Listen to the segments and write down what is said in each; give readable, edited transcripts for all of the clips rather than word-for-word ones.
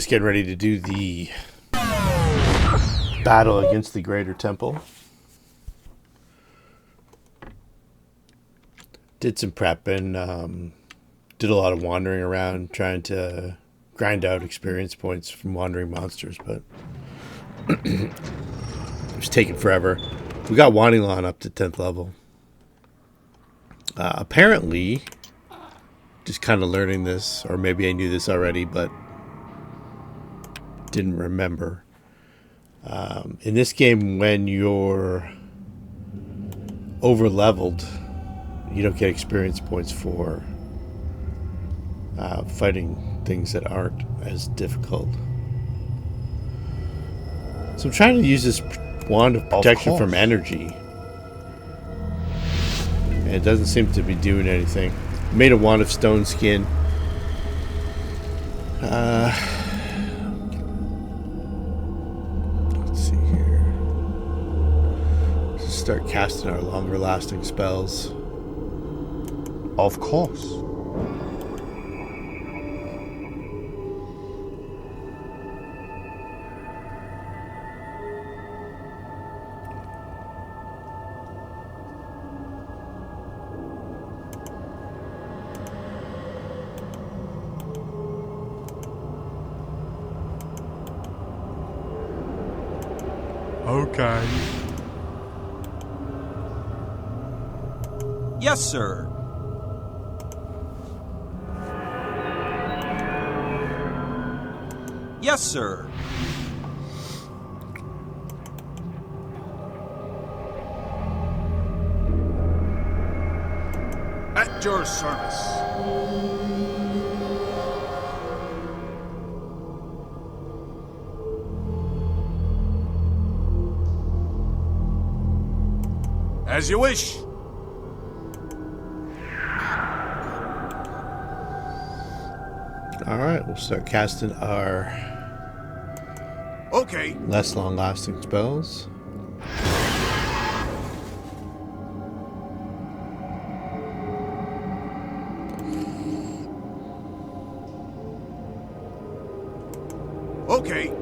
just getting ready to do the battle against the Greater Temple. Did some prepping, did a lot of wandering around, trying to grind out experience points from wandering monsters, but it was taking forever. We got Wanilon up to 10th level. Apparently, just kind of learning this, or maybe I knew this already, but didn't remember. In this game, when you're over leveled, you don't get experience points for fighting things that aren't as difficult. So I'm trying to use this wand of protection from energy. And it doesn't seem to be doing anything. Made a wand of stone skin. Let's see here. Let's start casting our longer lasting spells. Of course. Okay. Yes, sir. Yes, sir. At your service. As you wish. Alright, we'll start casting our less long-lasting spells. Okay.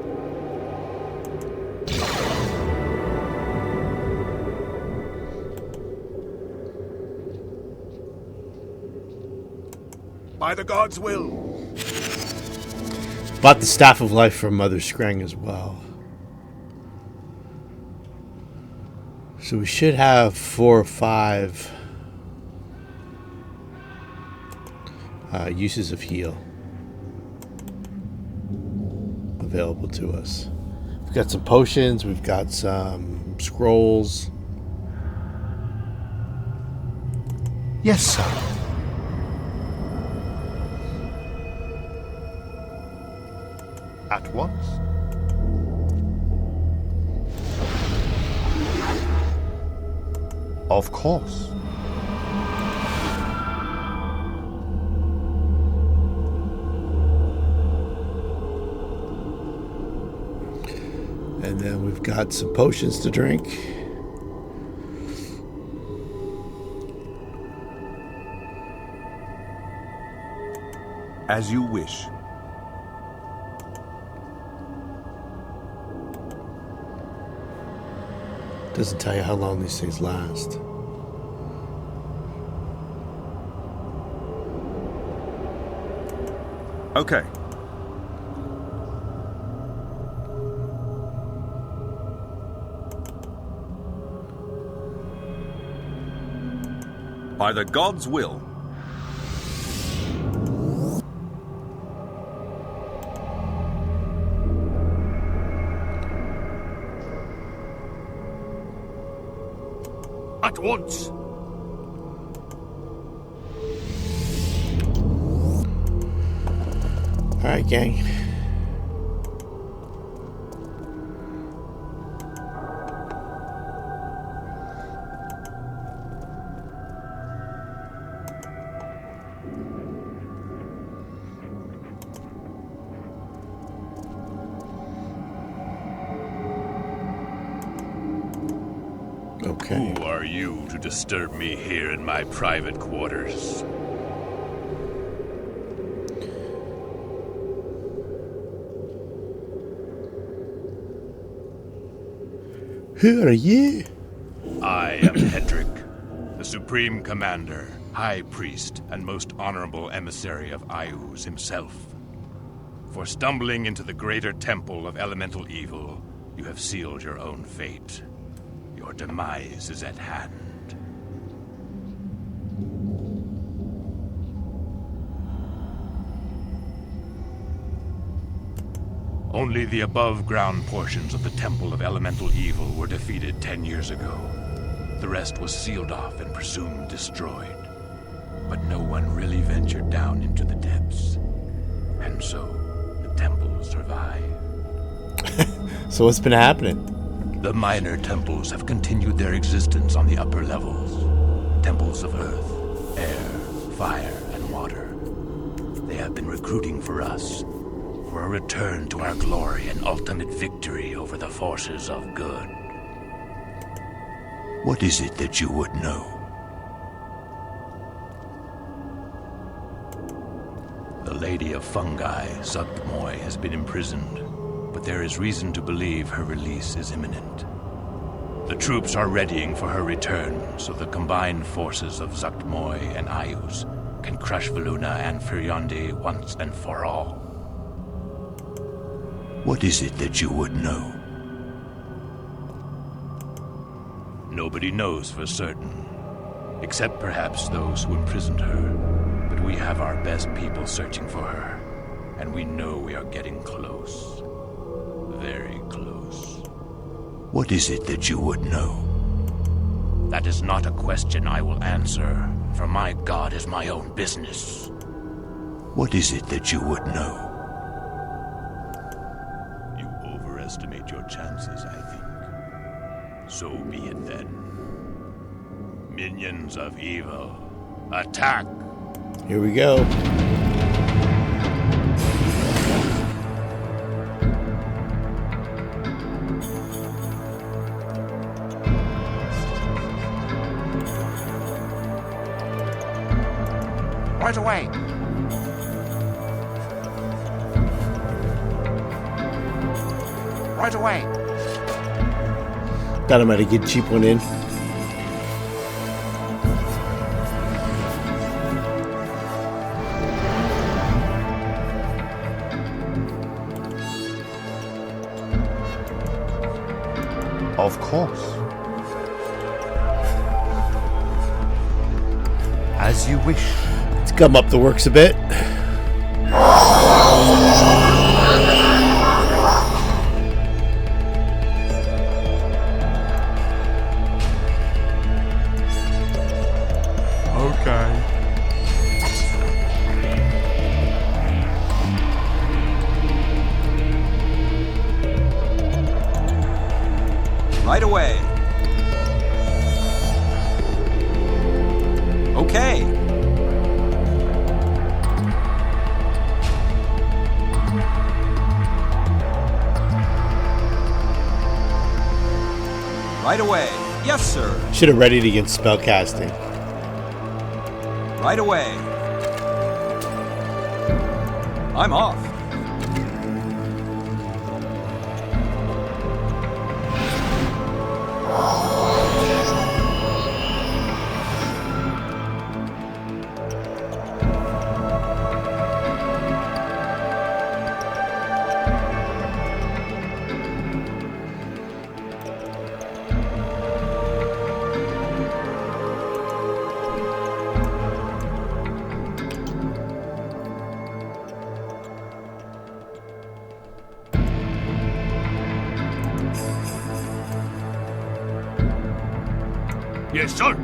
By the gods' will. Bought the Staff of Life from Mother Scrang as well. So we should have 4 or 5 uses of heal available to us. We've got some potions, we've got some scrolls. Yes, sir. At once. Of course. And then we've got some potions to drink. As you wish. Doesn't tell you how long these things last. Okay. By the gods' will. At once. All right, gang. Okay. Who are you to disturb me here in my private quarters? Who are you? I am Hedrick, the Supreme Commander, High Priest, and most honorable emissary of Iuz himself. For stumbling into the greater temple of elemental evil, you have sealed your own fate. Your demise is at hand. Only the above-ground portions of the Temple of Elemental Evil were defeated 10 years ago. The rest was sealed off and presumed destroyed. But no one really ventured down into the depths. And so, the temple survived. So what's been happening? The minor temples have continued their existence on the upper levels. Temples of earth, air, fire, and water. They have been recruiting for us, for a return to our glory and ultimate victory over the forces of good. What is it that you would know? The Lady of Fungi, Zuktmoy, has been imprisoned, but there is reason to believe her release is imminent. The troops are readying for her return, so the combined forces of Zuktmoy and Iuz can crush Valuna and Firyondi once and for all. What is it that you would know? Nobody knows for certain, except perhaps those who imprisoned her. But we have our best people searching for her, and we know we are getting close. Very close. What is it that you would know? That is not a question I will answer, for my God is my own business. What is it that you would know? You overestimate your chances, I think. So be it then. Minions of evil, attack! Here we go. Right away. Right away. Thought I might have get a cheap one in. Of course. As you wish. Let's gum up the works a bit. Okay. Right away. Okay. Right away. Yes, sir. Should have readied against spellcasting. Right away. I'm off. Yes, sir.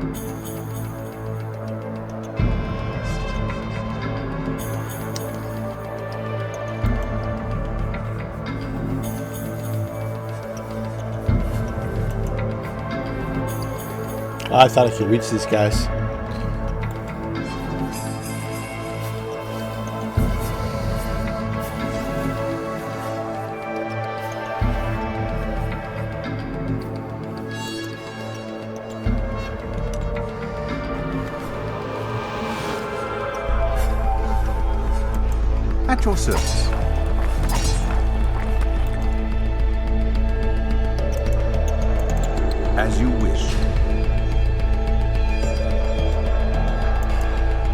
Oh, I thought I could reach these guys. At your service. As you wish.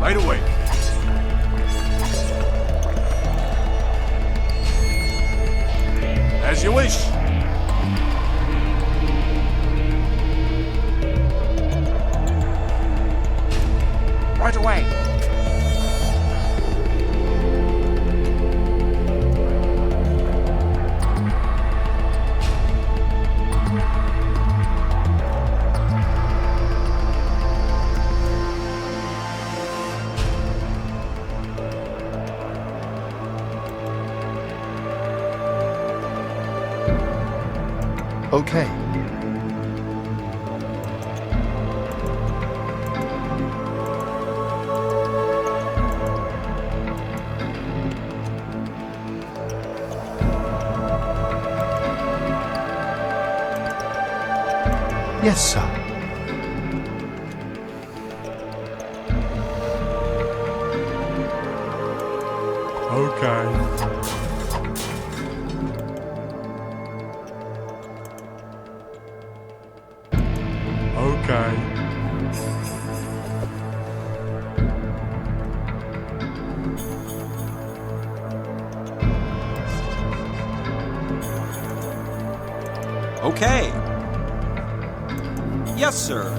Right away. As you wish. Right away. Okay. Yes, sir. Okay. Okay. Okay. Yes, sir.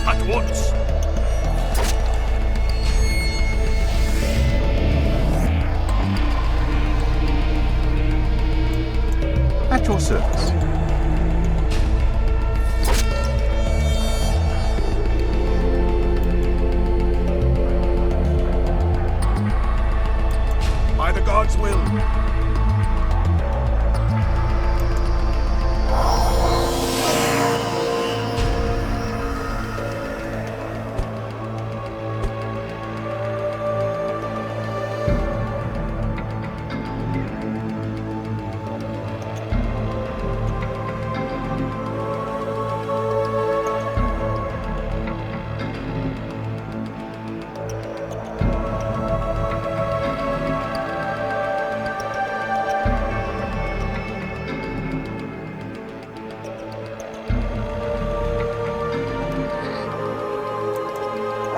At once. At your service. By the gods' will.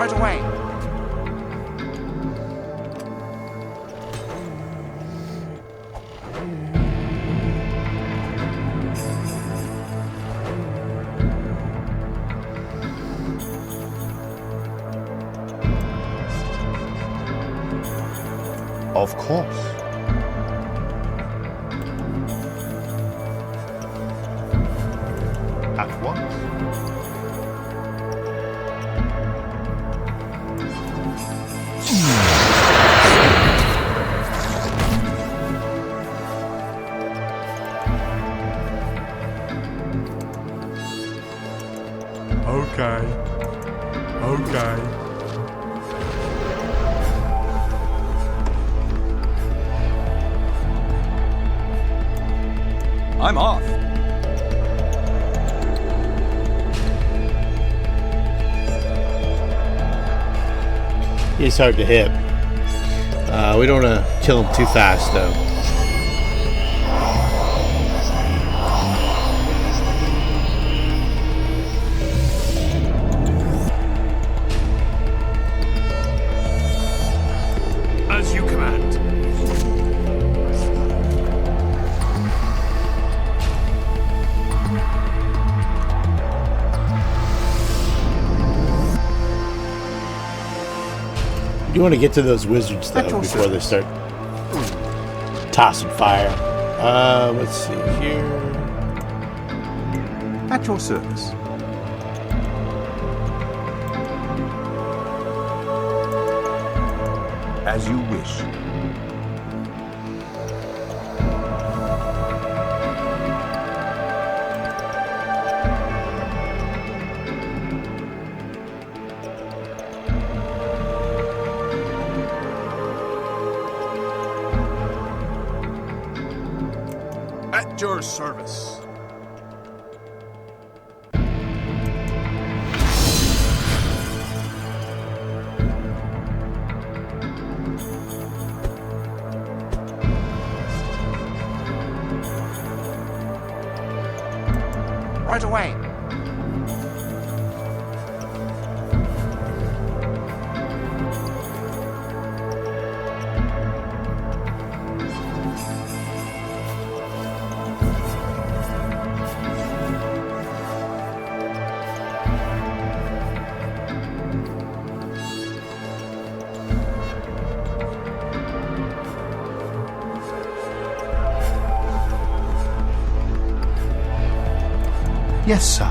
Right away. Of course. At once. Okay. Okay. I'm off. He's hard to hit. We don't want to kill him too fast, though. As you command. You want to get to those wizards, though, before they start tossing fire. Let's see here. At your service. As you wish. At your service. Right away. Yes, sir.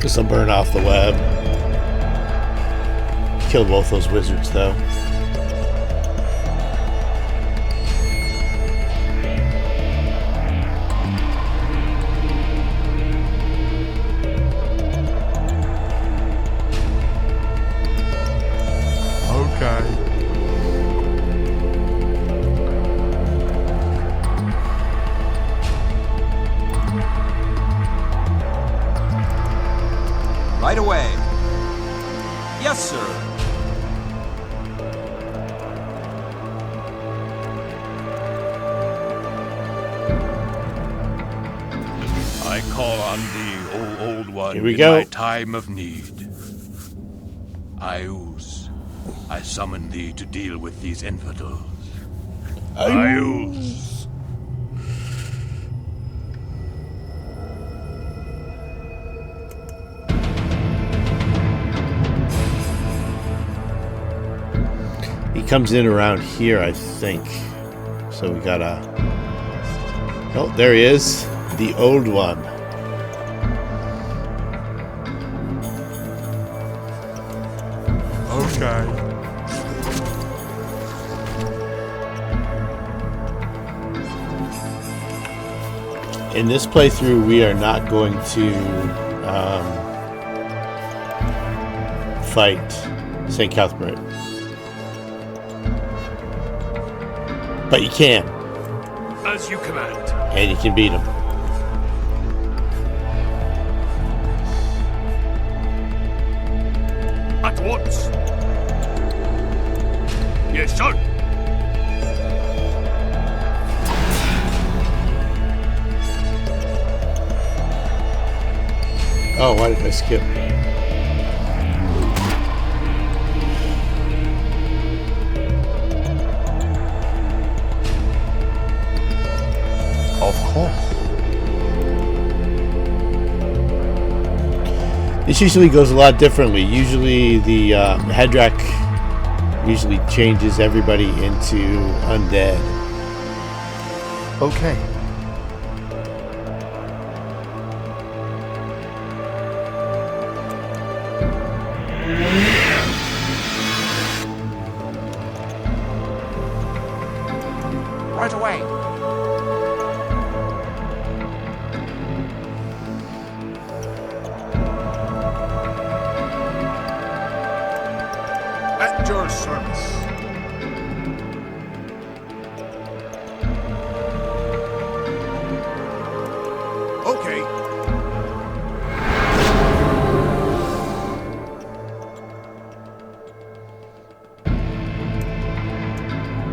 This will burn off the web. Kill both those wizards, though. Okay. Right away. Yes, sir. I call on thee, O Old One, Here we in go. my time of need. Iuz, I summon thee to deal with these infidels. Iuz. He comes in around here, I think. So we gotta... Oh, there he is. The Old One. Okay. In this playthrough, we are not going to fight St. Cuthbert. But you can. As you command. And you can beat him. At once. Yes, sir. Oh, why did I skip? Of course. This usually goes a lot differently. Usually the Hedrack usually changes everybody into undead. Okay. Right away. At your service. Okay.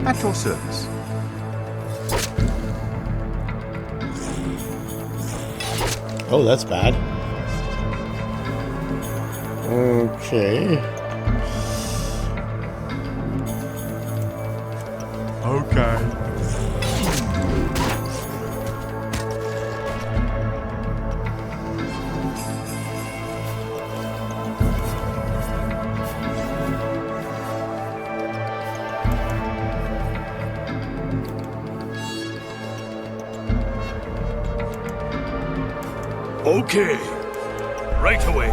At your service. Oh, that's bad. Okay. Okay. Okay. Right away.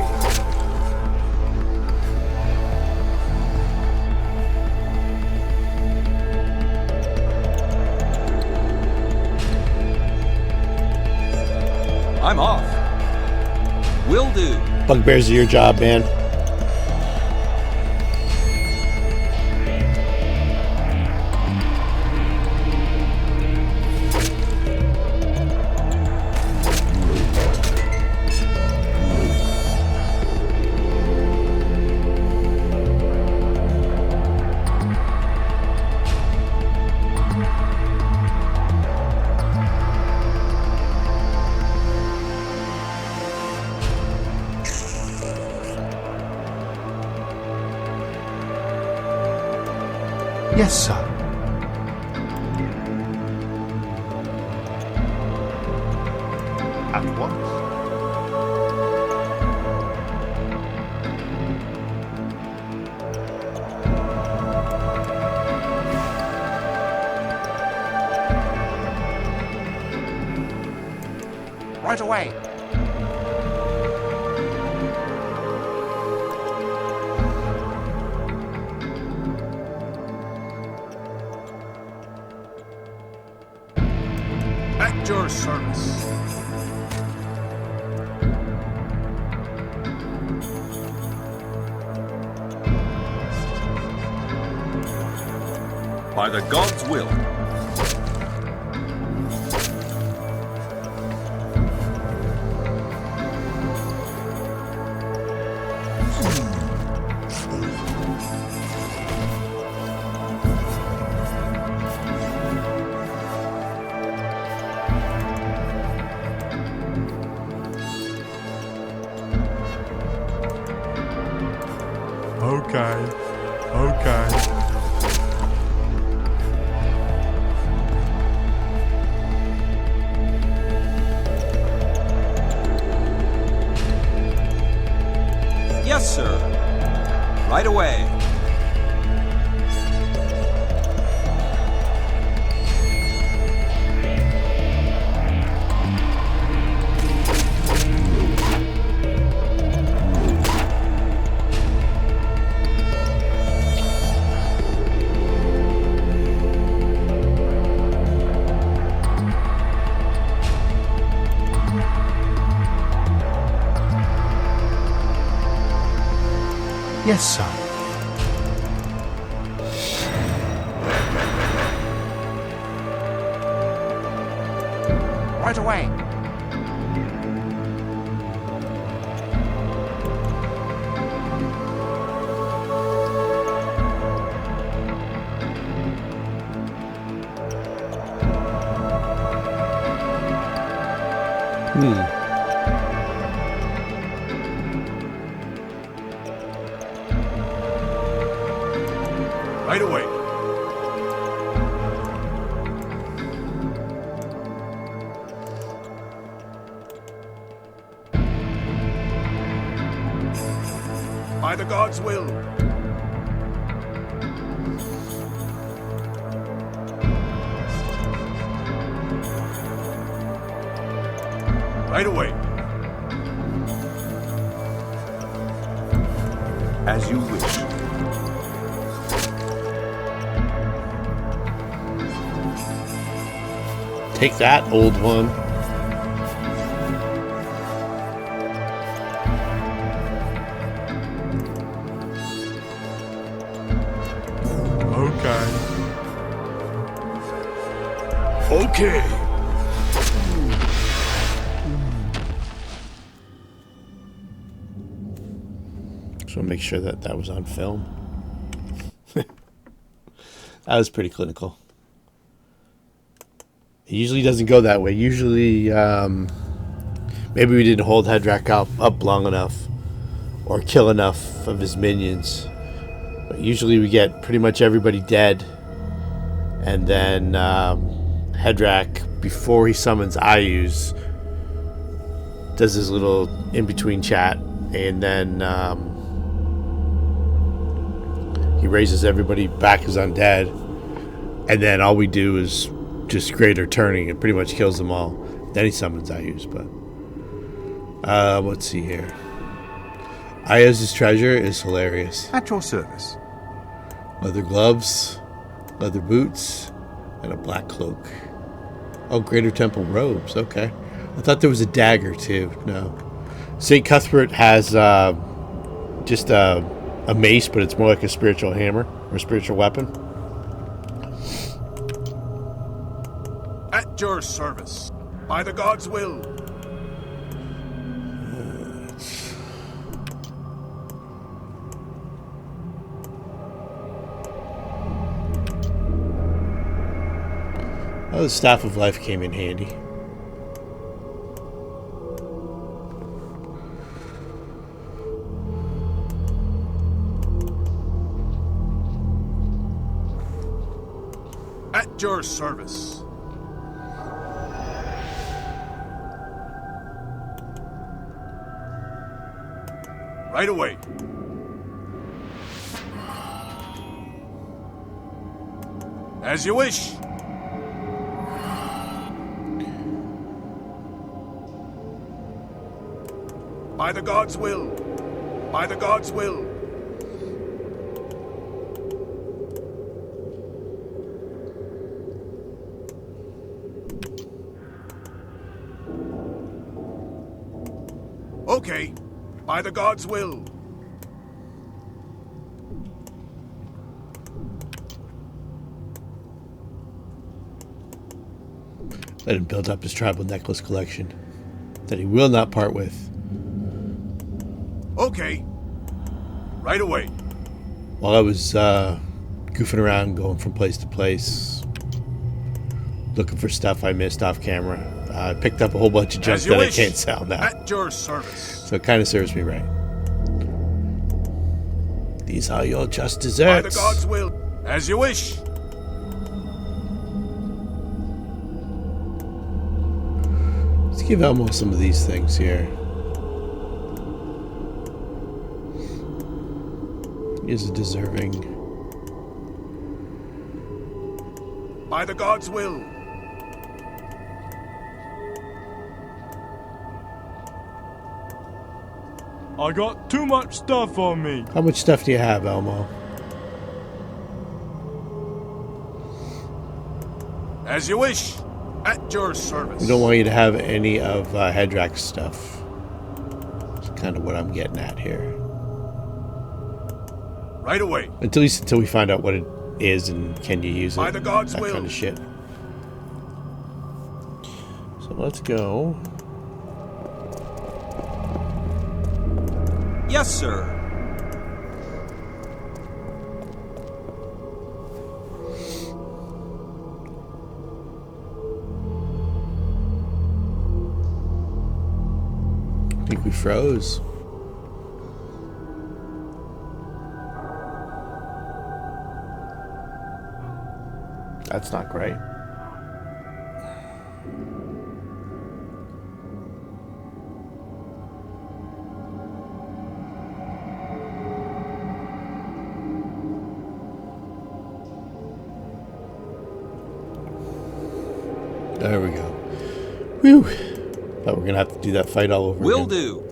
I'm off. Will do. Bugbears are your job, man. Yes, sir. At once. Right away. At your service. By the gods' will. Okay. Okay. Yes, sir. Right away. Yes, sir. Right away. Right away. By the gods' will. Right away. As you wish. Take that, old one. Okay. Okay. So make sure that that was on film. That was pretty clinical. It usually doesn't go that way. Usually, maybe we didn't hold Hedrack up long enough or kill enough of his minions. But usually we get pretty much everybody dead. And then Hedrack, before he summons Iuz, does his little in-between chat. And then he raises everybody back as undead. And then all we do is just greater turning and pretty much kills them all. Then he summons Iuz, but let's see here. Iuz's treasure is hilarious. At your service. Leather gloves, leather boots, and a black cloak. Oh, Greater Temple robes. Okay. I thought there was a dagger, too. No. St. Cuthbert has just a mace, but it's more like a spiritual hammer or a spiritual weapon. At your service. By the gods' will. Oh, the Staff of Life came in handy. At your service. Right away. As you wish. By the gods' will. By the gods' will. Okay. By the gods' will. Let him build up his tribal necklace collection that he will not part with. Okay. Right away. While I was goofing around, going from place to place, looking for stuff I missed off camera, I picked up a whole bunch of junk that I can't sell now. At your service. So it kind of serves me right. These are your just By desserts. the gods' will. As you wish. Let's give Elmo some of these things here. He is deserving. By the gods' will. I got too much stuff on me. How much stuff do you have, Elmo? As you wish. At your service. We don't want you to have any of Hedrack's stuff. That's kind of what I'm getting at here. Right away. Until we find out what it is and can you use it. By the gods' that will. kind of shit. So let's go. Yes, sir. I think we froze. That's not great. There we go. Whew. Thought we're gonna have to do that fight all over Will again. do.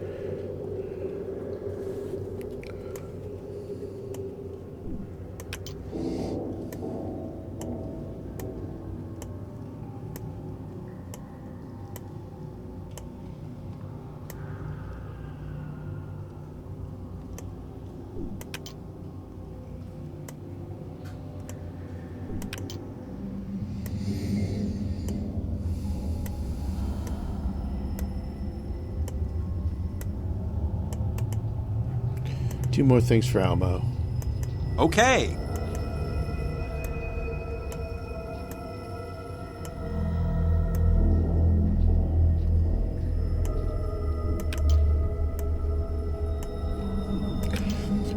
Two more things for Elmo. Okay.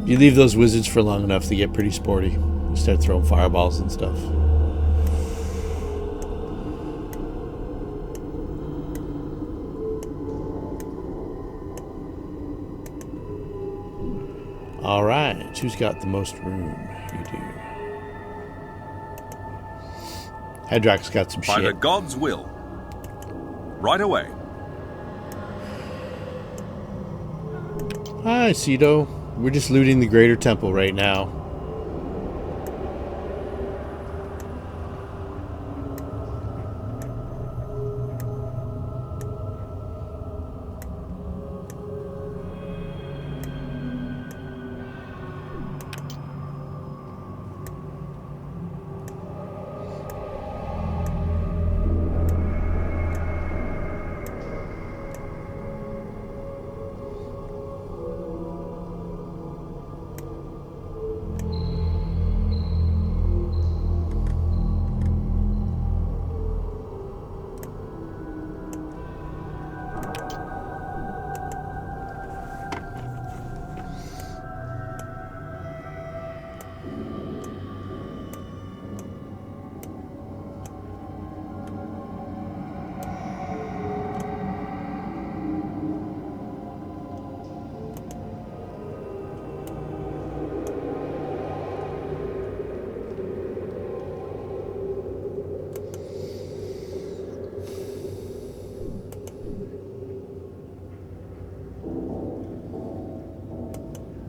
You leave those wizards for long enough, they get pretty sporty. You start throwing fireballs and stuff. Alright, who's got the most room? You do. Hedrack's got some By the shit. gods' will. Right away. Hi, Cedo. We're just looting the Greater Temple right now.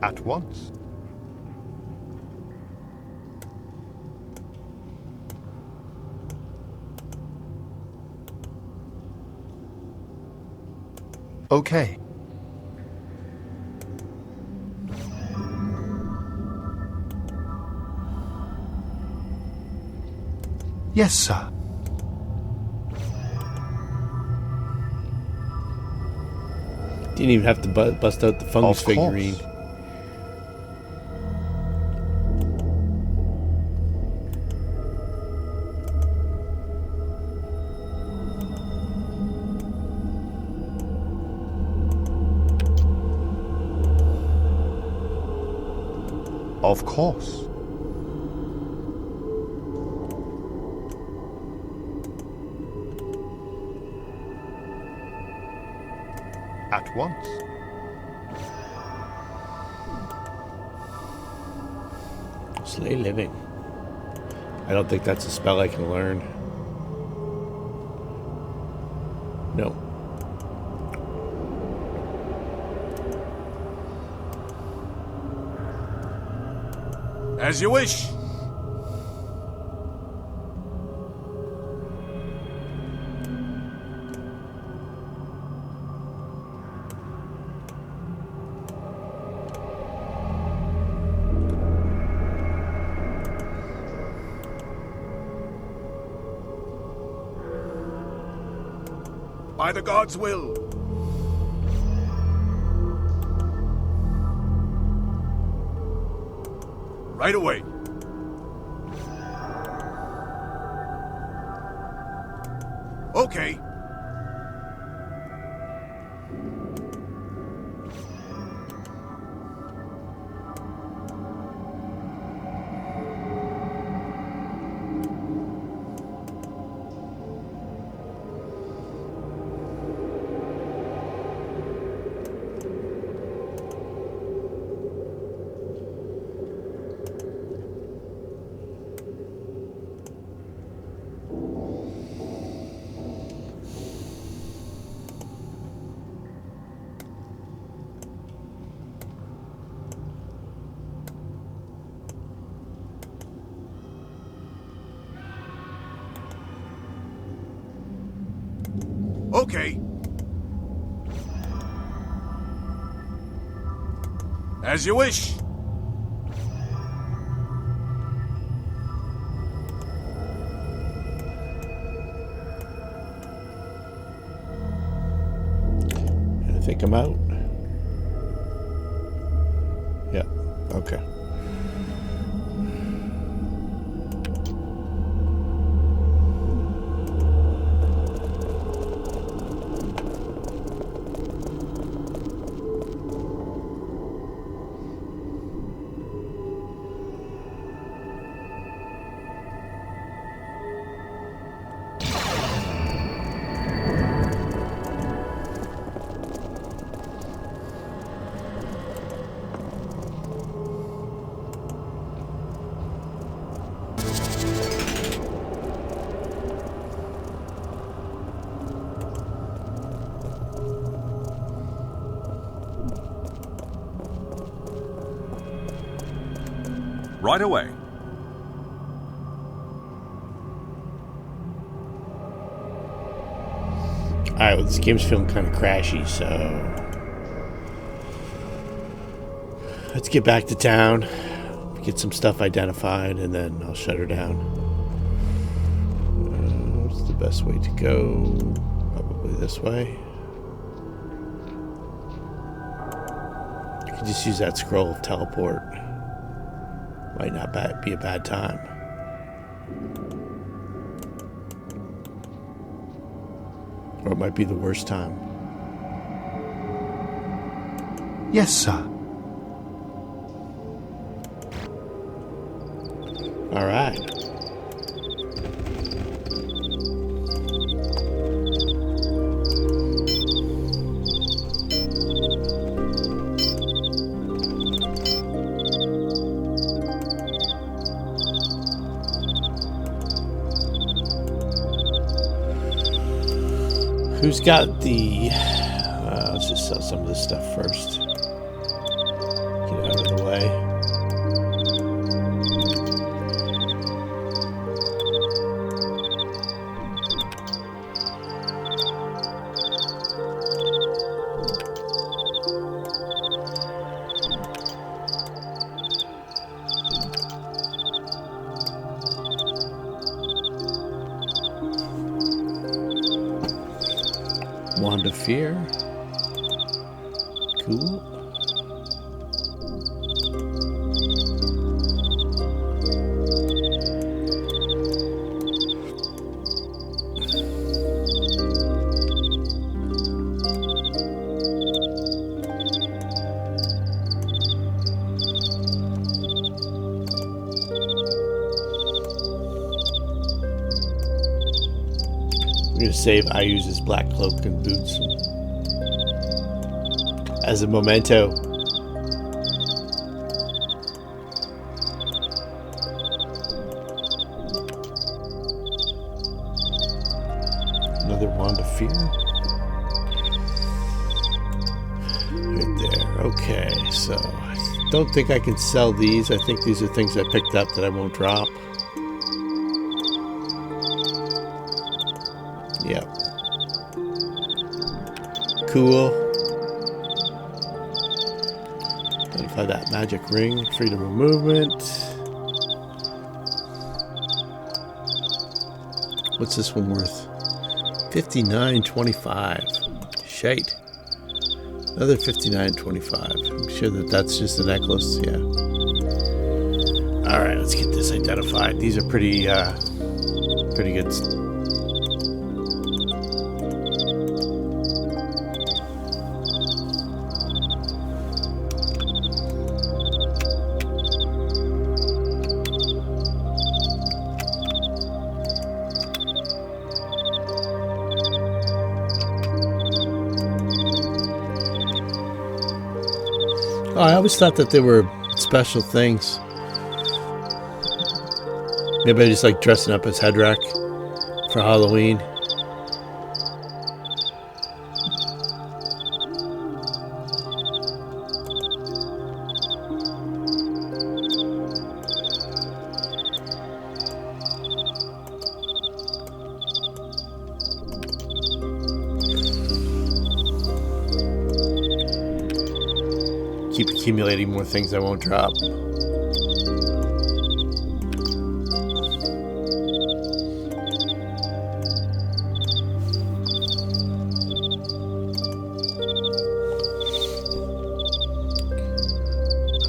At once. Okay. Yes, sir. Didn't even have to bust out the fungus Of course. figurine. Of course. At once. Slay living. I don't think that's a spell I can learn. No. As you wish. By the gods' will. Right away. Okay. Okay. As you wish. I think I'm out. Yeah. Okay. right away. Alright, well, this game's feeling kind of crashy, so let's get back to town, get some stuff identified, and then I'll shut her down. What's the best way to go? Probably this way. I could just use that scroll of teleport. Might not be a bad time. Or it might be the worst time. Yes, sir. All right. Who's got the... let's just sell some of this stuff first. Get out of the way. Wand of Fear. Cool. I'm going to save Iuz's black cloak and boots as a memento. Another Wand of Fear. Right there. Okay, so I don't think I can sell these. I think these are things I picked up that I won't drop. Yep. Cool. Identify that magic ring. Freedom of movement. What's this one worth? $59.25. Shite. Another $59.25. I'm sure that's just a necklace. Yeah. All right, let's get this identified. These are pretty good. Oh, I always thought that they were special things. Maybe I just like dressing up as Hedrack for Halloween. Keep accumulating more things I won't drop.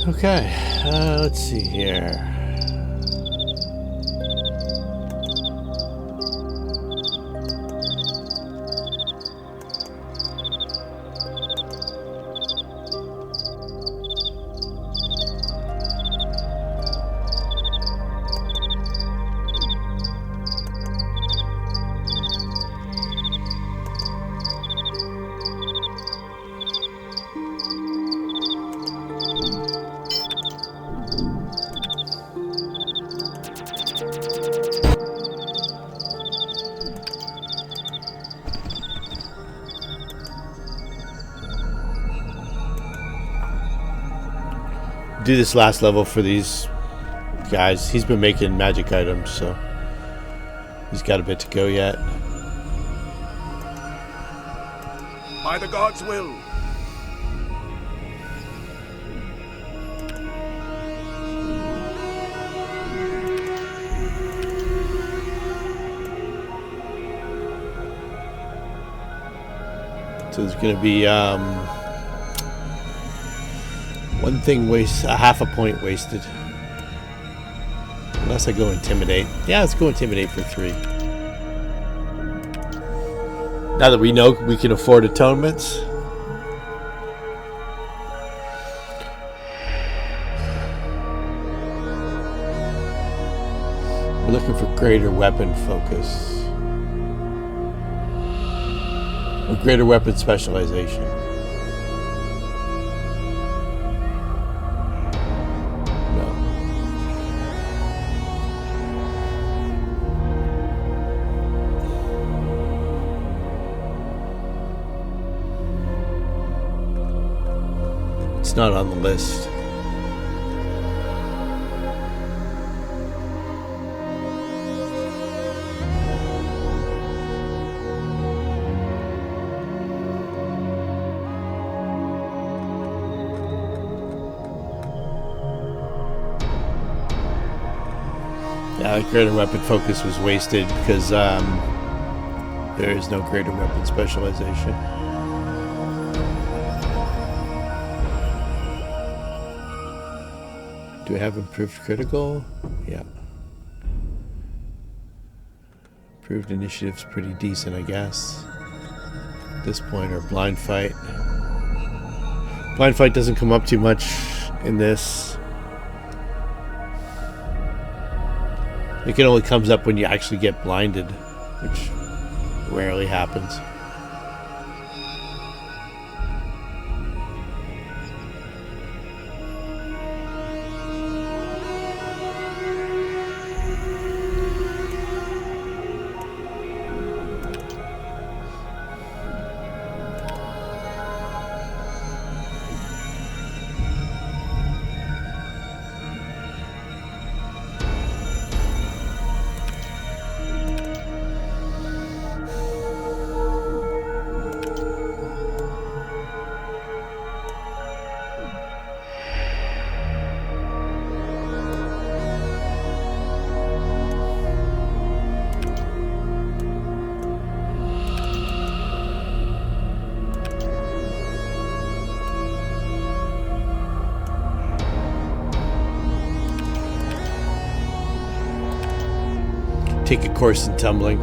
Okay, let's see here. Do this last level for these guys. He's been making magic items, so he's got a bit to go yet. By the gods' will. So there's going to be one thing half a point wasted. Unless I go intimidate. Yeah, let's go intimidate for 3. Now that we know we can afford atonements. We're looking for greater weapon focus. Or greater weapon specialization. No. It's not on the list. Greater weapon focus was wasted because there is no greater weapon specialization. Do I have improved critical? Yeah. Improved initiative's pretty decent, I guess. At this point, or blind fight. Blind fight doesn't come up too much in this. It only comes up when you actually get blinded, which rarely happens. Take a course in tumbling.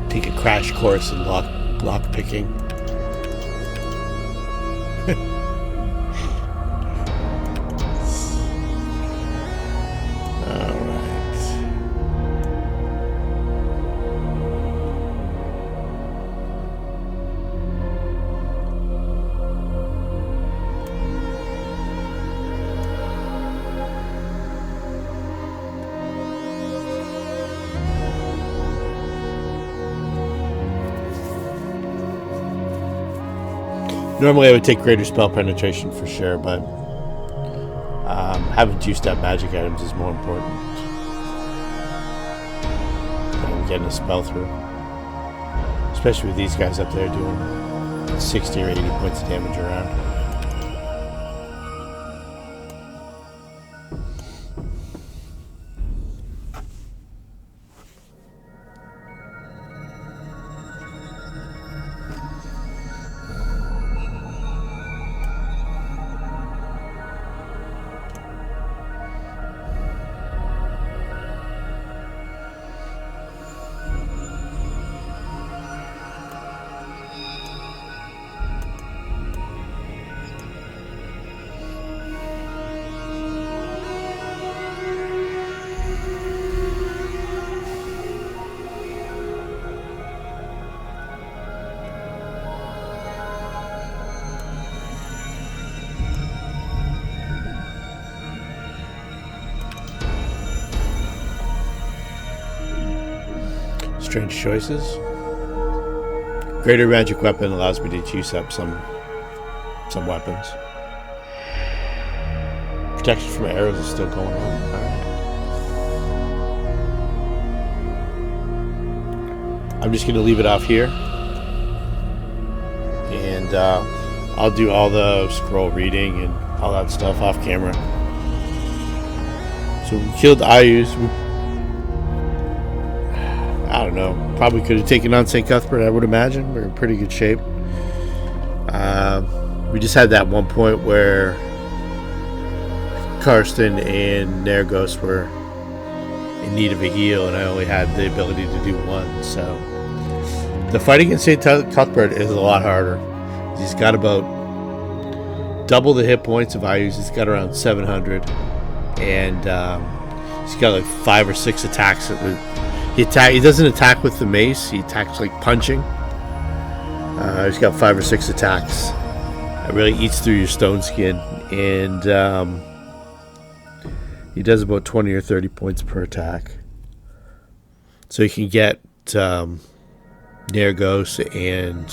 Take a crash course in lock picking. Normally I would take greater spell penetration for sure, but having juiced up magic items is more important than getting a spell through. Especially with these guys up there doing 60 or 80 points of damage around. Strange choices. Greater magic weapon allows me to juice up some weapons. Protection from arrows is still going on. Alright. I'm just going to leave it off here. And I'll do all the scroll reading and all that stuff off camera. So we killed Iuz. I don't know. Probably could have taken on St. Cuthbert, I would imagine. We're in pretty good shape. We just had that one point where Karsten and Nergos were in need of a heal, and I only had the ability to do one. So the fight against St. Cuthbert is a lot harder. He's got about double the hit points of Iuz. He's got around 700. And he's got like 5 or 6 attacks. He doesn't attack with the mace. He attacks like punching. He's got 5 or 6 attacks. It really eats through your stone skin, and he does about 20 or 30 points per attack. So you can get Nergos and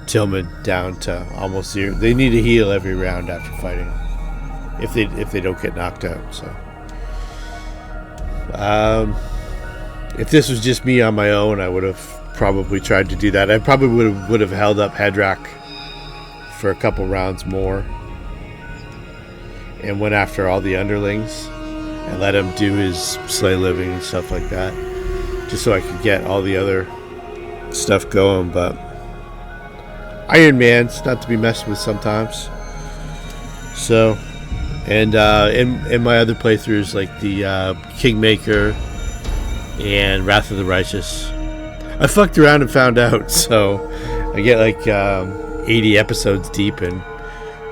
Tillman down to almost 0. They need to heal every round after fighting, if they don't get knocked out. So. If this was just me on my own, I would have probably tried to do that. I probably would have held up Hedrack for a couple rounds more and went after all the underlings and let him do his slay living and stuff like that, just so I could get all the other stuff going. But Ironman's not to be messed with sometimes. So, and in my other playthroughs, like the Kingmaker and Wrath of the Righteous, I fucked around and found out. So I get like 80 episodes deep, and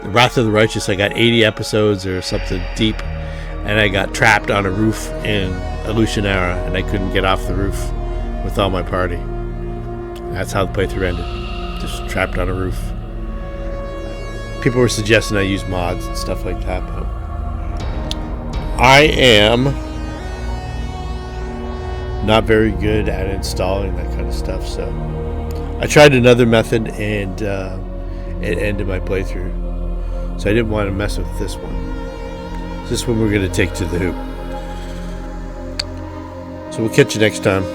the Wrath of the Righteous, I got 80 episodes or something deep, and I got trapped on a roof in Illusionara, and I couldn't get off the roof with all my party. That's how the playthrough ended, just trapped on a roof. People were suggesting I use mods and stuff like that, but I am not very good at installing that kind of stuff, so I tried another method, and it ended my playthrough. So I didn't want to mess with this one. This one we're going to take to the hoop. So we'll catch you next time.